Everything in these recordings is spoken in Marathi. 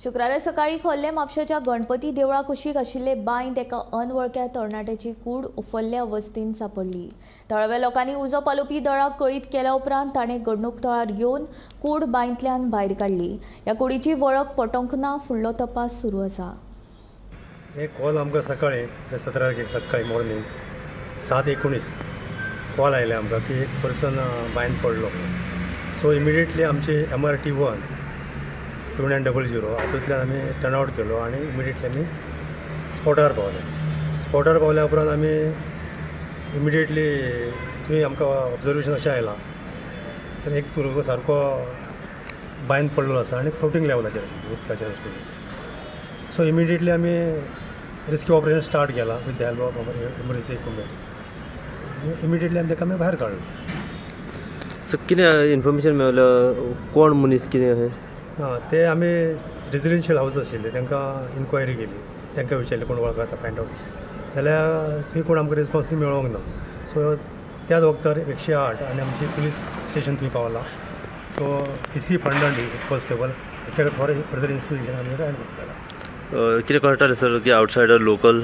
शुक्रारा सकाळी खोर्ले म्हापशेच्या गणपती देवळा कुशीक आशिल्ले बांयत एका अनवळख्या तरणाट्याची कूड उफल्ल्या अवस्थेत सापडली। थळाव्या लोकांनी उजो पालोवपी दळाक कळीत केल्या उपरांत ताणें घडणूक थळार घेवन कूड बांयतल्यान भायर काडली। ह्या कुडीची वळख पटोवंक ना, फुडलो तपास सुरू आसा। एक कॉल आमकां सकाळी 17 सकाळी मॉर्निंग 7:19 कॉल आयले आमकां की एक पर्सन बांयत पडलो। सो इमिडिएटली आमची MRT1 2900 हातूंतल्यान आमी टर्नआउट केलो आनी इमिडिएटली आमी स्पॉटार पावले। स्पॉटार पावल्या उपरांत आमी इमिडिएटली थंय आमकां ऑब्जर्वेशन अशें आयलां तर एक भुरगो सारको बांयत पडलेलो आसा आनी फ्लोटींग लेवलाचेर उदकाच्या स्पेसीचेर। सो इमिडिएटली आमी रेस्क्यू ऑपरेशन स्टार्ट केलां with the help of emergency equipments. Immediately आमी ताका आमी भायर काडलो। सो कितें इन्फॉर्मेशन मेळ्ळें कोण मनीस कितें अशें? ते आमी रेजिडेन्शियल हाऊस आशिल्ले तांकां इन्क्वायरी केली, तांकां विचारलें कोण वळखता फायंड आउट जाल्यार थंय कोण आमकां रिस्पॉन्स मेळोंक ना। सो त्याच वक्तार 108 आनी आमची पुलीस स्टेशन थंय पावला। सो PC फंडांडी कॉन्स्टेबल हेचे कडेन फर्दर इन्वेस्टिगेशन आमी केला। कितें कळटालें सर की आवटसायडर लोकल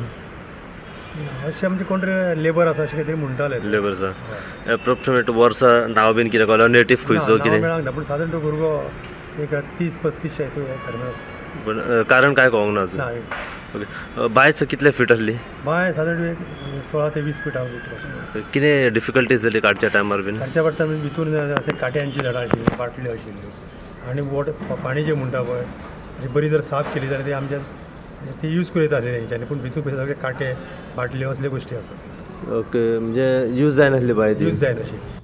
अशें म्हणजे कोण तरी लेबर आसा अशें कितें म्हणटाले। लेबर आसा एप्रोक्सिमेट वर्सा नांव बीन कितें कळ्ळें? नेटीव खंयचो कितें मेळोंक ना, पूण सादारण तो भुरगो एक 30-35 दरम्यान आसता। पण कारण काय कळोंक ना ना ओके। बाय कितले फीट आसली? बाय सादारण एक 16 ते 20 फीट आसली। कितें डिफिकल्टीज जाली काडच्या टायमार बीन? काडच्या पडटा भितूर अशें काट्यांची झाडां आशिल्लीं, बाटल्यो आशिल्ल्यो आनी पाणी जें म्हणटा पळय बरी जर साफ केली जाल्यार ती आमच्या ती यूज करीत आसली तेंच्यांनी, पूण भितूर सगळे काटे बाटल्यो असल्यो गोश्टी आसात। ओके, म्हणजे यूज जायनासली बाय ती? यूज जायनाशिल्ली।